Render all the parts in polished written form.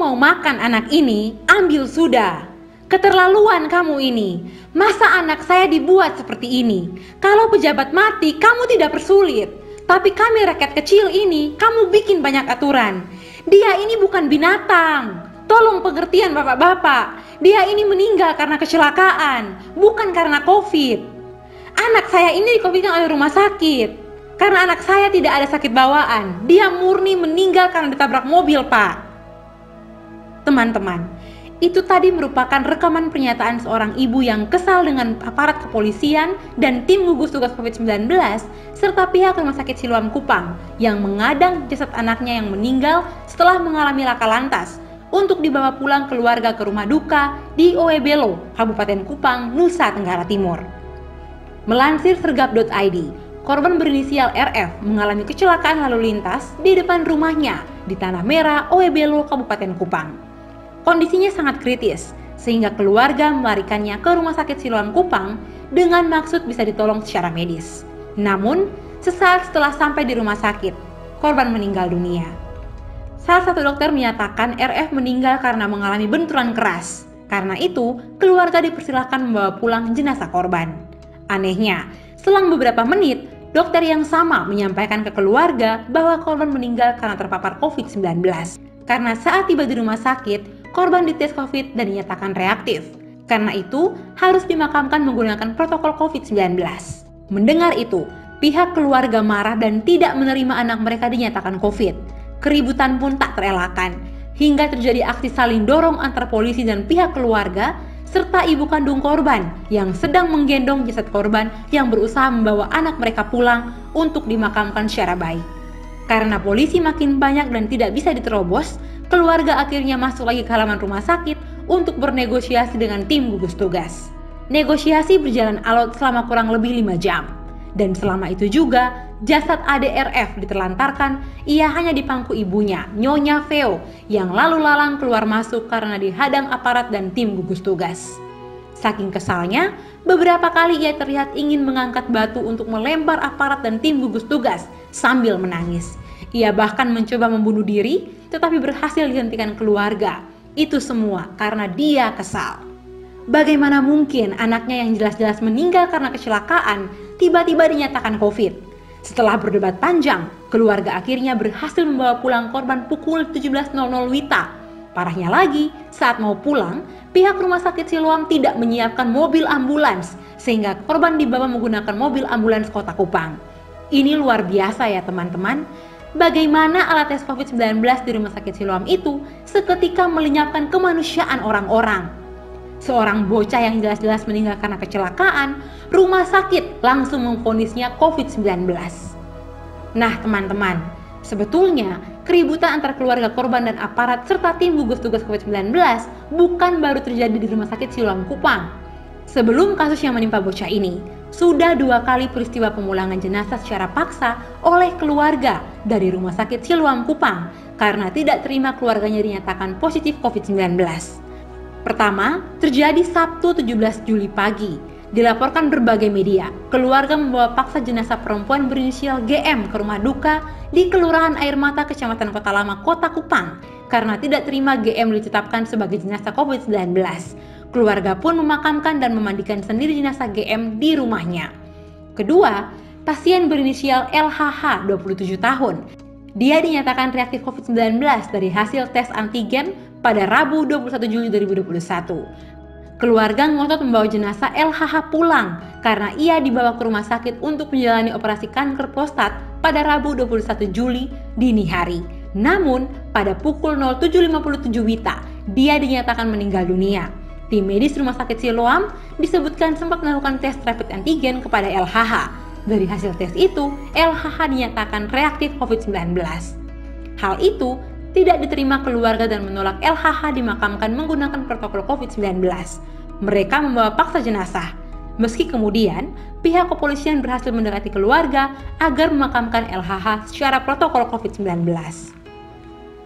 mau makan anak ini, ambil sudah. Keterlaluan kamu ini. Masa anak saya dibuat seperti ini? Kalau pejabat mati, kamu tidak persulit. Tapi kami rakyat kecil ini, kamu bikin banyak aturan. Dia ini bukan binatang. Tolong pengertian bapak-bapak. Dia ini meninggal karena kecelakaan, bukan karena COVID. Anak saya ini di-COVID-kan oleh rumah sakit. Karena anak saya tidak ada sakit bawaan. Dia murni meninggal karena ditabrak mobil, Pak. Teman-teman, itu tadi merupakan rekaman pernyataan seorang ibu yang kesal dengan aparat kepolisian dan tim gugus tugas COVID-19 serta pihak Rumah Sakit Siloam Kupang yang mengadang jasad anaknya yang meninggal setelah mengalami laka lantas untuk dibawa pulang keluarga ke rumah duka di Oebelo, Kabupaten Kupang, Nusa Tenggara Timur. Melansir sergap.id, korban berinisial RF mengalami kecelakaan lalu lintas di depan rumahnya di Tanah Merah, Oebelo, Kabupaten Kupang. Kondisinya sangat kritis, sehingga keluarga melarikannya ke Rumah Sakit Siloam Kupang dengan maksud bisa ditolong secara medis. Namun, sesaat setelah sampai di rumah sakit, korban meninggal dunia. Salah satu dokter menyatakan RF meninggal karena mengalami benturan keras. Karena itu, keluarga dipersilakan membawa pulang jenazah korban. Anehnya, selang beberapa menit, dokter yang sama menyampaikan ke keluarga bahwa korban meninggal karena terpapar COVID-19. Karena saat tiba di rumah sakit, korban dites COVID dan dinyatakan reaktif. Karena itu, harus dimakamkan menggunakan protokol COVID-19. Mendengar itu, pihak keluarga marah dan tidak menerima anak mereka dinyatakan COVID. Keributan pun tak terelakkan, hingga terjadi aksi saling dorong antar polisi dan pihak keluarga, serta ibu kandung korban yang sedang menggendong jasad korban yang berusaha membawa anak mereka pulang untuk dimakamkan secara baik. Karena polisi makin banyak dan tidak bisa diterobos, keluarga akhirnya masuk lagi ke halaman rumah sakit untuk bernegosiasi dengan tim gugus tugas. Negosiasi berjalan alot selama kurang lebih 5 jam. Dan selama itu juga, jasad ADRF diterlantarkan, ia hanya dipangku ibunya, Nyonya Veo, yang lalu lalang keluar masuk karena dihadang aparat dan tim gugus tugas. Saking kesalnya, beberapa kali ia terlihat ingin mengangkat batu untuk melempar aparat dan tim gugus tugas sambil menangis. Ia bahkan mencoba membunuh diri, tetapi berhasil dihentikan keluarga. Itu semua karena dia kesal. Bagaimana mungkin anaknya yang jelas-jelas meninggal karena kecelakaan tiba-tiba dinyatakan COVID? Setelah berdebat panjang, keluarga akhirnya berhasil membawa pulang korban pukul 17.00 WITA. Parahnya lagi, saat mau pulang, pihak Rumah Sakit Siloam tidak menyiapkan mobil ambulans, sehingga korban dibawa menggunakan mobil ambulans Kota Kupang. Ini luar biasa ya teman-teman. Bagaimana alat tes COVID-19 di Rumah Sakit Siloam itu seketika melenyapkan kemanusiaan orang-orang. Seorang bocah yang jelas-jelas meninggal karena kecelakaan, rumah sakit langsung memvonisnya COVID-19. Nah teman-teman, sebetulnya keributan antar keluarga korban dan aparat serta tim gugus tugas COVID-19 bukan baru terjadi di Rumah Sakit Siloam Kupang. Sebelum kasus yang menimpa bocah ini, sudah 2 kali peristiwa pemulangan jenazah secara paksa oleh keluarga dari Rumah Sakit Siloam Kupang karena tidak terima keluarganya dinyatakan positif COVID-19. Pertama, terjadi Sabtu 17 Juli pagi. Dilaporkan berbagai media, keluarga membawa paksa jenazah perempuan berinisial GM ke rumah duka di Kelurahan Air Mata, Kecamatan Kota Lama, Kota Kupang karena tidak terima GM ditetapkan sebagai jenazah COVID-19. Keluarga pun memakamkan dan memandikan sendiri jenazah GM di rumahnya. Kedua, pasien berinisial LHH 27 tahun. Dia dinyatakan reaktif COVID-19 dari hasil tes antigen pada Rabu 21 Juli 2021. Keluarga ngotot membawa jenazah LHH pulang karena ia dibawa ke rumah sakit untuk menjalani operasi kanker prostat pada Rabu 21 Juli dini hari. Namun, pada pukul 07.57 WITA, dia dinyatakan meninggal dunia. Tim medis Rumah Sakit Siloam disebutkan sempat melakukan tes rapid antigen kepada LHH. Dari hasil tes itu, LHH dinyatakan reaktif COVID-19. Hal itu tidak diterima keluarga dan menolak LHH dimakamkan menggunakan protokol COVID-19. Mereka membawa paksa jenazah. Meski kemudian, pihak kepolisian berhasil mendekati keluarga agar memakamkan LHH secara protokol COVID-19.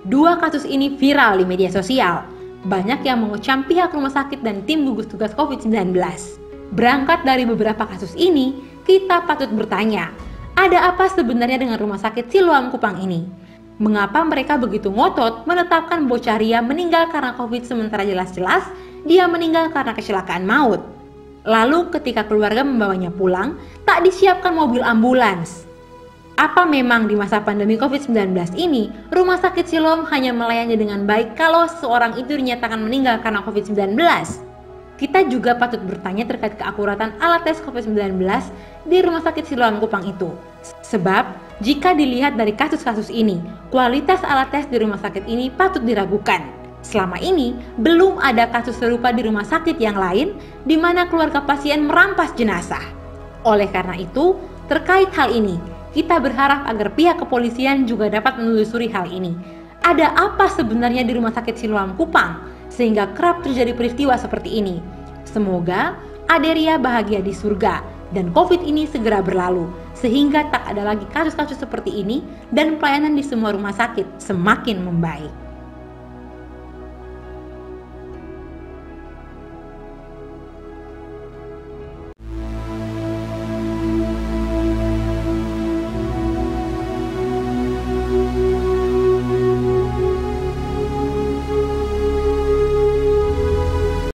2 kasus ini viral di media sosial. Banyak yang mengecam pihak rumah sakit dan tim gugus tugas COVID-19. Berangkat dari beberapa kasus ini, kita patut bertanya, ada apa sebenarnya dengan Rumah Sakit Siloam Kupang ini? Mengapa mereka begitu ngotot menetapkan Bocaria meninggal karena COVID sementara jelas-jelas dia meninggal karena kecelakaan maut? Lalu ketika keluarga membawanya pulang, tak disiapkan mobil ambulans. Apa memang di masa pandemi COVID-19 ini, Rumah Sakit Siloam hanya melayani dengan baik kalau seseorang itu dinyatakan meninggal karena COVID-19? Kita juga patut bertanya terkait keakuratan alat tes COVID-19 di Rumah Sakit Siloam Kupang itu. Sebab, jika dilihat dari kasus-kasus ini, kualitas alat tes di rumah sakit ini patut diragukan. Selama ini, belum ada kasus serupa di rumah sakit yang lain di mana keluarga pasien merampas jenazah. Oleh karena itu, terkait hal ini, kita berharap agar pihak kepolisian juga dapat menelusuri hal ini. Ada apa sebenarnya di Rumah Sakit Siloam Kupang sehingga kerap terjadi peristiwa seperti ini? Semoga Aderia bahagia di surga dan COVID ini segera berlalu sehingga tak ada lagi kasus-kasus seperti ini dan pelayanan di semua rumah sakit semakin membaik.